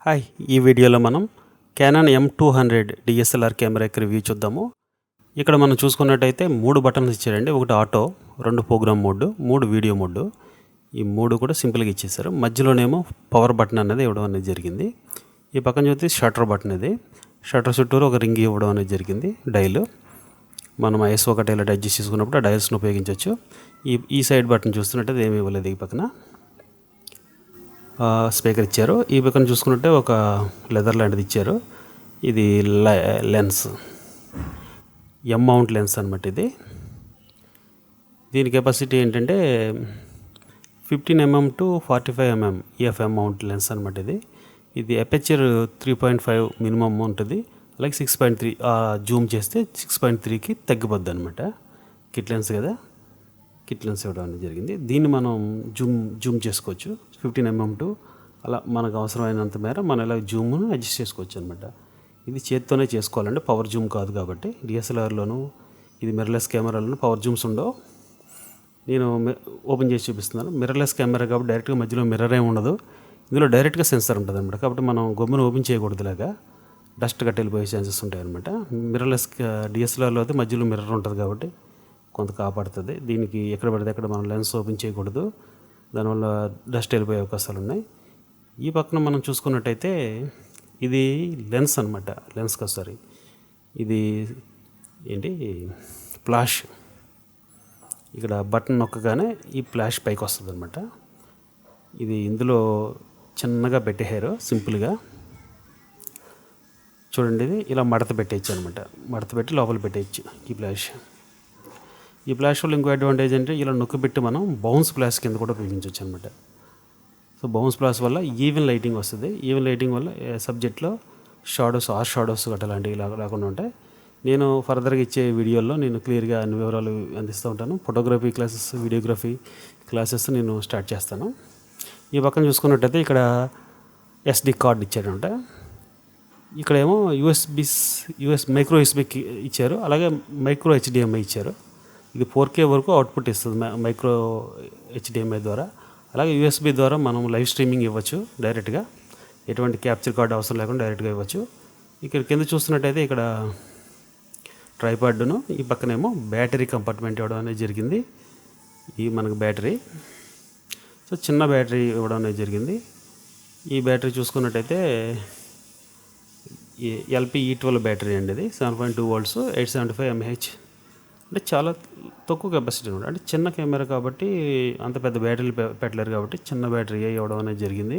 Hi, ఈ వీడియోలో మనం Canon M200 DSLR కెమెరా యొక్క రివ్యూ చూద్దాము. ఇక్కడ మనం చూసుకున్నట్టయితే 3 బటన్స్ ఇచ్చారండి. ఒకటి auto, 2 program mode, 3 video mode. ఈ 3 కూడా సింపుల్గా ఇచ్చేసారు. మధ్యలోనేమో పవర్ బటన్ అనేది ఇవ్వడం అనేది జరిగింది. ఈ పక్కన చూస్తే షట్టర్ బటన్ ఇది. షట్టర్ చుట్టూరు ఒక రింగ్ ఇవ్వడం అనేది జరిగింది. డైల్ మనం ఐఎస్ఓ ఒకటి ఇలా అడ్జస్ట్ చేసుకున్నప్పుడు ఆ డైల్స్ని ఉపయోగించవచ్చు. ఈ సైడ్ బటన్ చూస్తున్నట్టయితే ఏమి ఇవ్వలేదు. ఈ పక్కన స్పీకర్ ఇచ్చారు. ఈ పక్కన చూసుకున్నట్టే ఒక లెదర్ లాంటిది ఇచ్చారు. ఇది లెన్స్, ఎం మౌంట్ లెన్స్ అనమాట. దీని కెపాసిటీ ఏంటంటే 15 mm to 45 mm EFM mount lens అనమాట. ఇది అపెచర్ 3.5 మినిమమ్ ఉంటుంది. అలాగే 6.3 జూమ్ చేస్తే 6.3కి తగ్గిపోద్ది అనమాట. కిట్ లెన్స్ కదా, కిట్ లెన్స్ ఇవ్వడం అనేది జరిగింది. దీన్ని మనం జూమ్ చేసుకోవచ్చు 15 mm టు అలా మనకు అవసరమైనంత మేర మనం ఇలా జూమ్ను అడ్జస్ట్ చేసుకోవచ్చు అనమాట. ఇది చేత్తోనే చేసుకోవాలంటే పవర్ జూమ్ కాదు కాబట్టి. డిఎస్ఎల్ఆర్లోను ఇది మిర్రర్లెస్ కెమెరాలోను పవర్ జూమ్స్ ఉండవు. నేను ఓపెన్ చేసి చూపిస్తున్నాను. మిర్రర్లెస్ కెమెరా కాబట్టి డైరెక్ట్గా మధ్యలో మిర్రర్ ఏమి ఉండదు. ఇందులో డైరెక్ట్గా సెన్సార్ ఉంటుంది అనమాట. కాబట్టి మనం గమ్మును ఓపెన్ చేయకూడదు. ఇలాగా డస్ట్ గట్టి వెళ్ళిపోయే ఛాన్సెస్ ఉంటాయి అనమాట. మిర్రర్లెస్ డిఎస్ఎల్ఆర్లో అయితే మధ్యలో మిర్రర్ ఉంటుంది కాబట్టి కొంత కాపాడుతుంది. దీనికి ఎక్కడ పడితే అక్కడ మనం లెన్స్ ఓపెన్ చేయకూడదు. దానివల్ల డస్ట్ వెళ్ళిపోయే అవకాశాలు ఉన్నాయి. ఈ పక్కన మనం చూసుకున్నట్టయితే ఇది లెన్స్ అనమాట. ఇది ఏంటి ఫ్లాష్. ఇక్కడ బటన్ నొక్కగానే ఈ ఫ్లాష్ పైకి వస్తుంది అనమాట. ఇది ఇందులో చిన్నగా పెట్టేశారు సింపుల్గా. చూడండి, ఇది ఇలా మడత పెట్టేయచ్చు అనమాట. మడత పెట్టి లోపల పెట్టేయచ్చు ఈ ఫ్లాష్ వల్ల ఇంకో అడ్వాంటేజ్ అంటే ఇలా నొక్కిపెట్టి మనం బౌన్స్ ఫ్లాష్ కింద కూడా ఉపయోగించవచ్చు అనమాట. సో బౌన్స్ ఫ్లాష్ వల్ల ఈవెన్ లైటింగ్ వస్తుంది. ఈవెన్ లైటింగ్ వల్ల సబ్జెక్ట్లో షాడోస్ గట్రా లాంటివి రాకుండా ఉంటాయి. నేను ఫర్దర్గా ఇచ్చే వీడియోల్లో నేను క్లియర్గా అన్ని వివరాలు అందిస్తూ ఉంటాను. ఫోటోగ్రఫీ క్లాసెస్, వీడియోగ్రఫీ క్లాసెస్ నేను స్టార్ట్ చేస్తాను. ఈ పక్కన చూసుకున్నట్టయితే ఇక్కడ SD కార్డ్ ఇచ్చారంట. ఇక్కడేమో మైక్రో USB ఇచ్చారు. అలాగే మైక్రో HDMI ఇచ్చారు. ఇది 4K వరకు అవుట్పుట్ ఇస్తుంది మైక్రో HDMI ద్వారా. అలాగే USB ద్వారా మనం లైవ్ స్ట్రీమింగ్ ఇవ్వచ్చు డైరెక్ట్గా. ఎటువంటి క్యాప్చర్ కార్డ్ అవసరం లేకుండా డైరెక్ట్గా ఇవ్వచ్చు. ఇక్కడ కింద చూస్తున్నట్టయితే ఇక్కడ ట్రైపాడ్ను, ఈ పక్కనేమో బ్యాటరీ కంపార్ట్మెంట్ ఇవ్వడం అనేది జరిగింది. ఈ మనకు బ్యాటరీ, సో చిన్న బ్యాటరీ ఇవ్వడం అనేది జరిగింది. ఈ బ్యాటరీ చూసుకున్నట్టయితే LPE12 బ్యాటరీ అండి. ఇది 7.2 volts 875 mAh. అంటే చాలా తక్కువ కెపాసిటీ ఉంటుంది. అంటే చిన్న కెమెరా కాబట్టి అంత పెద్ద బ్యాటరీలు పెట్టలేరు కాబట్టి చిన్న బ్యాటరీ ఇవ్వడం అనేది జరిగింది.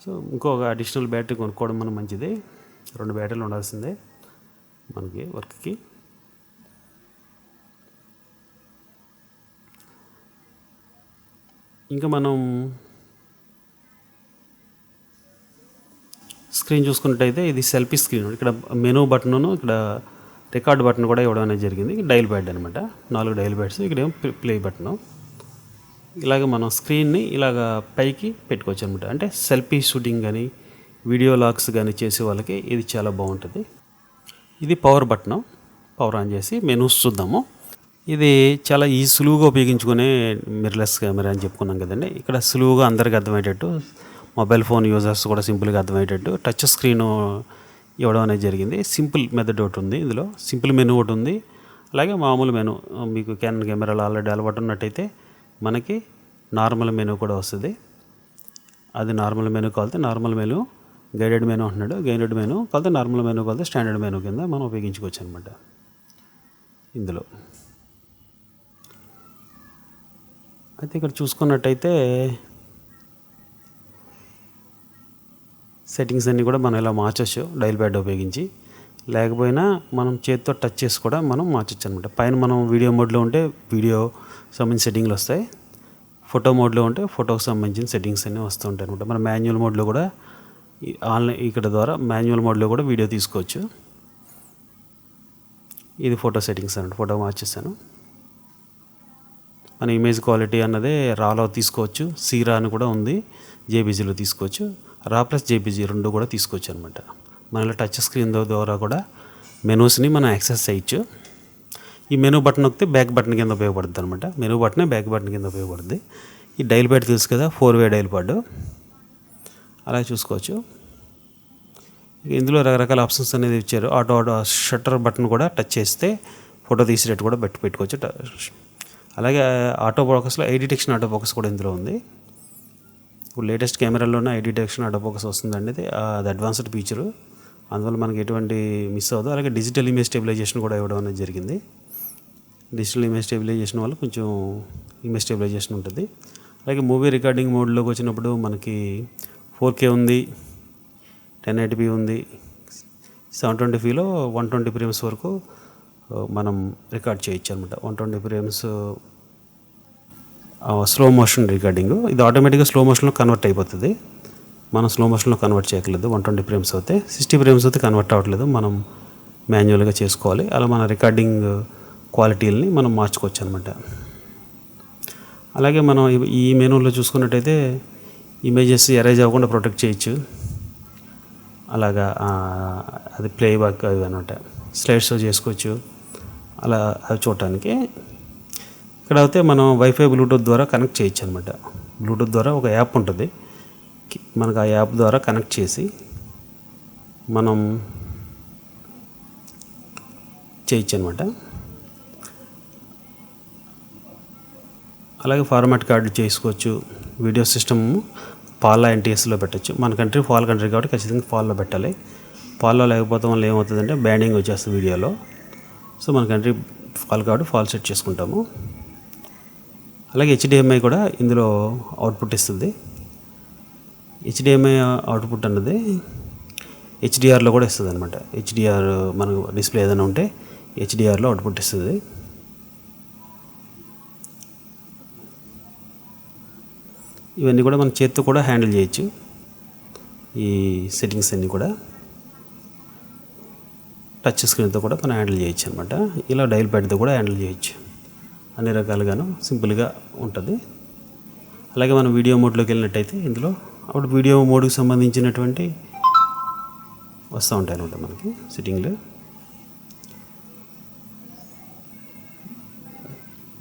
సో ఇంకొక అడిషనల్ బ్యాటరీ కొనుక్కోవడం మనం మంచిది. 2 బ్యాటరీలు ఉండాల్సిందే మనకి వర్క్కి. ఇంకా మనం స్క్రీన్ చూసుకున్నట్టయితే ఇది సెల్ఫీ స్క్రీన్. ఇక్కడ మెనూ బటన్ను, ఇక్కడ రికార్డ్ బటన్ కూడా ఇవ్వడం అనేది జరిగింది. డైల్ ప్యాడ్ అనమాట. 4 డైల్ ప్యాడ్స్. ఇక్కడేమో ప్లే బటన్. ఇలాగ మనం స్క్రీన్ని ఇలాగ పైకి పెట్టుకోవచ్చు అనమాట. అంటే సెల్ఫీ షూటింగ్ కానీ వీడియో లాగ్స్ కానీ చేసే వాళ్ళకి ఇది చాలా బాగుంటుంది. ఇది పవర్ బటన్. పవర్ ఆన్ చేసి మెనూస్ చూద్దాము. ఇది చాలా సులువుగా ఉపయోగించుకునే మిర్రర్లెస్ కెమెరా అని చెప్పుకున్నాం కదండి. ఇక్కడ సులువుగా అందరికీ అర్థమయ్యేటట్టు, మొబైల్ ఫోన్ యూజర్స్ కూడా సింపుల్గా అర్థమయ్యేటట్టు టచ్ స్క్రీను ఇవ్వడం అనేది జరిగింది. సింపుల్ మెథడ్ ఒకటి ఉంది ఇందులో. సింపుల్ మెనూ ఒకటి ఉంది. అలాగే మామూలు మెనూ, మీకు Canon కెమెరాలో ఆల్రెడీ అలవాటు ఉన్నట్టయితే మనకి నార్మల్ మెనూ కూడా వస్తుంది. అది నార్మల్ మెనూ కావాలితే నార్మల్ మెనూ, గైడెడ్ మెనూ అంటున్నాడు. గైడెడ్ మెనూ కావాలితే నార్మల్ మెనూ కావాలితే స్టాండర్డ్ మెనూ కింద మనం ఉపయోగించుకోవచ్చు అనమాట. ఇందులో అయితే ఇక్కడ చూసుకున్నట్టయితే సెట్టింగ్స్ అన్నీ కూడా మనం ఇలా మార్చవచ్చు డైల్ ప్యాడ్ ఉపయోగించి. లేకపోయినా మనం చేతితో టచ్ చేసి కూడా మనం మార్చవచ్చు అనమాట. పైన మనం వీడియో మోడ్లో ఉంటే వీడియో సంబంధించిన సెట్టింగ్లు వస్తాయి. ఫోటో మోడ్లో ఉంటే ఫోటోకి సంబంధించిన సెట్టింగ్స్ అన్నీ వస్తూ ఉంటాయి అనమాట. మన మాన్యువల్ మోడ్లో కూడా ఆన్లైన్ ఇక్కడ ద్వారా మాన్యువల్ మోడ్లో కూడా వీడియో తీసుకోవచ్చు. ఇది ఫోటో సెట్టింగ్స్ అన్నమాట. ఫోటో మార్చేసాను. మన ఇమేజ్ క్వాలిటీ అన్నదే రాలో తీసుకోవచ్చు. సీరా అని కూడా ఉంది. JPGలో తీసుకోవచ్చు. రా ప్లస్ JPG 2 కూడా తీసుకోవచ్చు అనమాట. మన ఇలా టచ్ స్క్రీన్ ద్వారా కూడా మెనూస్ని మనం యాక్సెస్ చేయొచ్చు. ఈ మెనూ బటన్ నొక్కితే బ్యాక్ బటన్ కింద ఉపయోగపడుతుంది అనమాట. మెనూ బటనే బ్యాక్ బటన్ కింద ఉపయోగపడుతుంది. ఈ డైల్ ప్యాడ్ తెలుసు కదా, 4-way డైల్ ప్యాడ్. అలా చూసుకోవచ్చు. ఇందులో రకరకాల ఆప్షన్స్ అనేది ఇచ్చారు. ఆటో షట్టర్ బటన్ కూడా టచ్ చేస్తే ఫోటో తీసేటట్టు కూడా పెట్టుకోవచ్చు. అలాగే ఆటో ఫోకస్లో ఐ డిటెక్షన్ ఆటో ఫోకస్ కూడా ఇందులో ఉంది. ఇప్పుడు లేటెస్ట్ కెమెరాలోనే ఐ డిటెక్షన్ ఆటో ఫోకస్ వస్తుందండి. అది అడ్వాన్స్డ్ ఫీచరు. అందువల్ల మనకి ఎటువంటి మిస్ అవ్వదు. అలాగే డిజిటల్ ఇమేజ్ స్టెబిలైజేషన్ కూడా ఇవ్వడం అనేది జరిగింది. డిజిటల్ ఇమేజ్ స్టెబిలైజేషన్ వల్ల కొంచెం ఇమేజ్ స్టెబిలైజేషన్ ఉంటుంది. అలాగే మూవీ రికార్డింగ్ మోడ్లోకి వచ్చినప్పుడు మనకి 4K ఉంది, 1080p ఉంది, 720pలో 120 ఫ్రేమ్స్ వరకు మనం రికార్డ్ చేయొచ్చు అనమాట. 120 ఫ్రేమ్స్ స్లో మోషన్ రికార్డింగ్. ఇది ఆటోమేటిక్గా స్లో మోషన్లో కన్వర్ట్ అయిపోతుంది. మనం స్లో మోషన్లో కన్వర్ట్ చేయట్లేదు. 120 ఫ్రేమ్స్ అవుతే 60 ఫ్రేమ్స్ అయితే కన్వర్ట్ అవ్వట్లేదు. మనం మాన్యువల్గా చేసుకోవాలి. అలా మన రికార్డింగ్ క్వాలిటీలని మనం మార్చుకోవచ్చు అనమాట. అలాగే మనం ఈ మెనూలో చూసుకున్నట్టయితే ఇమేజెస్ ఎరేజ్ అవ్వకుండా ప్రొటెక్ట్ చేయొచ్చు. అలాగా అది ప్లేబ్యాక్ అవి అనమాట. స్లైడ్ షో చేసుకోవచ్చు. అలా అవి చూడటానికి. ఇక్కడ అయితే మనం వైఫై బ్లూటూత్ ద్వారా కనెక్ట్ చేయొచ్చు అనమాట. బ్లూటూత్ ద్వారా ఒక యాప్ ఉంటుంది. మనకు ఆ యాప్ ద్వారా కనెక్ట్ చేసి మనం చేయొచ్చు అనమాట. అలాగే ఫార్మాట్ కార్డు చేసుకోవచ్చు. వీడియో సిస్టమ్ పాలా ఎన్టీఎస్లో పెట్టచ్చు. మన కంట్రీ ఫాల్ కంట్రీ కాబట్టి ఖచ్చితంగా ఫాల్లో పెట్టాలి. ఫాల్లో లేకపోతే వల్ల ఏమవుతుందంటే బ్యాండింగ్ వచ్చేస్తుంది వీడియోలో. సో మన కంట్రీ ఫాల్ కాబట్టి ఫాల్ సెట్ చేసుకుంటాము. అలాగే హెచ్డిఎంఐ కూడా ఇందులో అవుట్పుట్ ఇస్తుంది. హెచ్డిఎంఐ అవుట్పుట్ అన్నది హెచ్డిఆర్లో కూడా ఇస్తుంది అనమాట. హెచ్డిఆర్ మనకు డిస్ప్లే ఏదైనా ఉంటే హెచ్డిఆర్లో అవుట్పుట్ ఇస్తుంది. ఇవన్నీ కూడా మన చేతితో కూడా హ్యాండిల్ చేయొచ్చు. ఈ సెట్టింగ్స్ అన్నీ కూడా టచ్ స్క్రీన్తో కూడా మనం హ్యాండిల్ చేయొచ్చు అనమాట. ఇలా డైల్ ప్యాడ్తో కూడా హ్యాండిల్ చేయొచ్చు. అన్ని రకాలుగాను సింపుల్గా ఉంటుంది. అలాగే మనం వీడియో మోడ్లోకి వెళ్ళినట్టయితే ఇందులో అప్పుడు వీడియో మోడ్కి సంబంధించినటువంటి వస్తూ ఉంటాయి అనమాట మనకి సెట్టింగ్లు.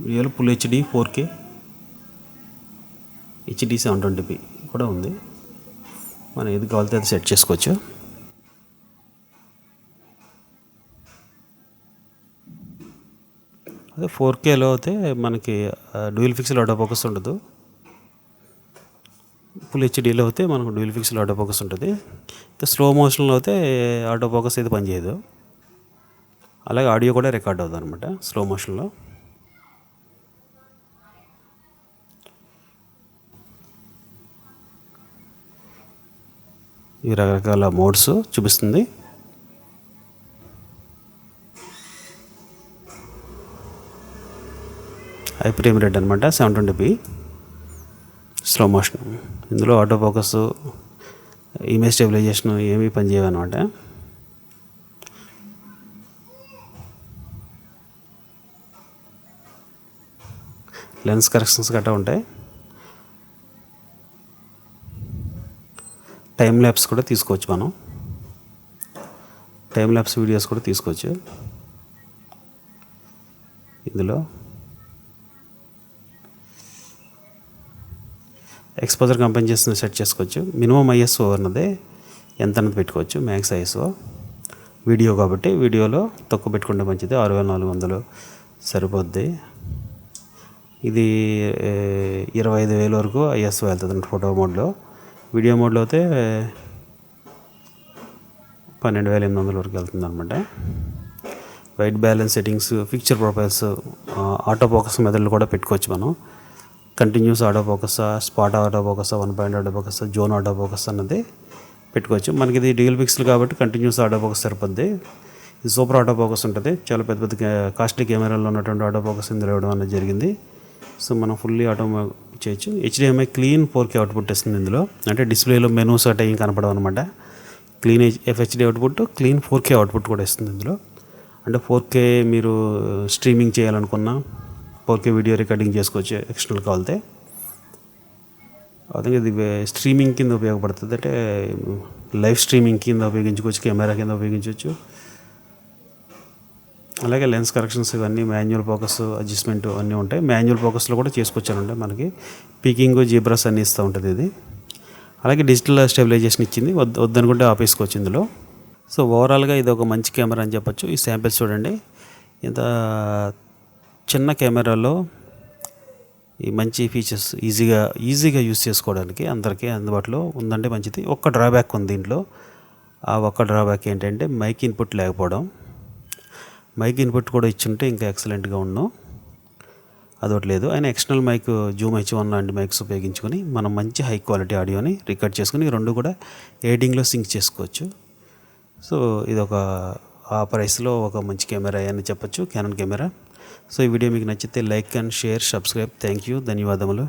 వీడియోలో full HD 4K HD 720p కూడా ఉంది. మనం ఏది కావాలితే అది సెట్ చేసుకోవచ్చు. అదే 4Kలో అయితే మనకి డ్యూయల్ ఫిక్సెల్ ఆటో ఫోకస్ ఉండదు. ఫుల్ హెచ్డీలో అయితే మనకు డ్యూయల్ ఫిక్సెల్ ఆటో ఫోకస్ ఉంటుంది. ఇంకా స్లో మోషన్లో అయితే ఆటో ఫోకస్ అయితే పనిచేయదు. అలాగే ఆడియో కూడా రికార్డ్ అవుతుంది అనమాట స్లో మోషన్లో. ఈ రకరకాల మోడ్స్ చూపిస్తుంది. హై ఫ్రేమ్ రేట్ అనమాట 720p స్లో మోషన్. ఇందులో ఆటో ఫోకస్, ఇమేజ్ స్టెబిలైజేషన్ ఏమీ పనిచేయవు అనమాట. లెన్స్ కరెక్షన్స్ గట్రా ఉంటాయి. టైం ల్యాప్స్ కూడా తీసుకోవచ్చు. మనం టైం ల్యాప్స్ వీడియోస్ కూడా తీసుకోవచ్చు. ఇందులో ఎక్స్పోజర్ కంపెనీ సెట్ చేసుకోవచ్చు. మినిమం ఐఎస్ఓ అన్నది ఎంత అన్నది పెట్టుకోవచ్చు. మ్యాక్స్ ఐఎస్ఓ వీడియో కాబట్టి వీడియోలో తక్కువ పెట్టుకుంటే మంచిది. 6400 సరిపోద్ది. ఇది 25,000 వరకు ఐఎస్ఓ వెళ్తుంది ఫోటో మోడ్లో. వీడియో మోడ్లో అయితే 12,800 వరకు వెళ్తుంది అనమాట. White balance settings, picture profiles, auto focus మెథడ్లు కూడా పెట్టుకోవచ్చు మనం. Continuous auto focus, spot auto focus, 1 point auto focus, zone auto focus అన్నది పెట్టుకోవచ్చు. మనకి ఇది డ్యూయల్ పిక్సెల్ కాబట్టి కంటిన్యూస్ ఆటో ఫోకస్ సరిపోద్ది. ఇది సూపర్ ఆటో ఫోకస్ ఉంటుంది. చాలా పెద్ద పెద్ద కాస్ట్లీ కెమెరాలో ఉన్నటువంటి ఆటో ఫోకస్ ఇందులో ఇవ్వడం అనేది జరిగింది. సో మనం ఫుల్లీ ఆటో చేయొచ్చు. హెచ్డిఎంఐ క్లీన్ 4K అవుట్పుట్ ఇస్తుంది ఇందులో. అంటే డిస్ప్లేలో మెనూస్ అటు ఏం కనపడవు అనమాట. Clean FHD output, clean 4K output కూడా ఇస్తుంది ఇందులో. అంటే 4K మీరు స్ట్రీమింగ్ చేయాలనుకున్నా 4K వీడియో రికార్డింగ్ చేసుకోవచ్చు ఎక్స్టర్నల్ కావాలితే. అదే ఇది స్ట్రీమింగ్ కింద ఉపయోగపడుతుంది. అంటే లైవ్ స్ట్రీమింగ్ కింద ఉపయోగించుకోవచ్చు, కెమెరా కింద ఉపయోగించవచ్చు. అలాగే లెన్స్ కరెక్షన్స్ ఇవన్నీ మాన్యువల్ ఫోకస్ అడ్జస్ట్మెంట్ అన్నీ ఉంటాయి. మాన్యువల్ ఫోకస్లో కూడా చేసుకోవచ్చానంటే మనకి పీకింగ్, జీబ్రాస్ అన్నీ ఇస్తూ ఉంటుంది ఇది. అలాగే డిజిటల్ స్టెబిలైజేషన్ ఇచ్చింది, వద్దనుకుంటే ఆపేసుకోవచ్చు ఇందులో. సో ఓవరాల్గా ఇది ఒక మంచి కెమెరా అని చెప్పొచ్చు. ఈ శాంపిల్స్ చూడండి, ఇంత చిన్న కెమెరాలో ఈ మంచి ఫీచర్స్ ఈజీగా యూస్ చేసుకోవడానికి అందరికీ అందుబాటులో ఉందంటే మంచిది. ఒక్క డ్రాబ్యాక్ ఉంది దీంట్లో. ఆ ఒక్క డ్రాబ్యాక్ ఏంటంటే మైక్ ఇన్పుట్ లేకపోవడం. మైక్ ఇన్పుట్ కూడా ఇచ్చుంటే ఇంకా ఎక్సలెంట్గా ఉన్నాం. అదొకటి లేదు. ఆయన ఎక్స్టర్నల్ మైక్ జూమ్ H1 లాంటి మైక్స్ ఉపయోగించుకొని మనం మంచి హై క్వాలిటీ ఆడియోని రికార్డ్ చేసుకుని రెండు కూడా ఎడిటింగ్లో సింక్ చేసుకోవచ్చు. సో ఇదొక ఆ ప్రైస్లో ఒక మంచి కెమెరా అని చెప్పొచ్చు, కెనాన్ కెమెరా. సో ఈ వీడియో మీకు నచ్చితే like and share, subscribe. Thank you, ధన్యవాదములు.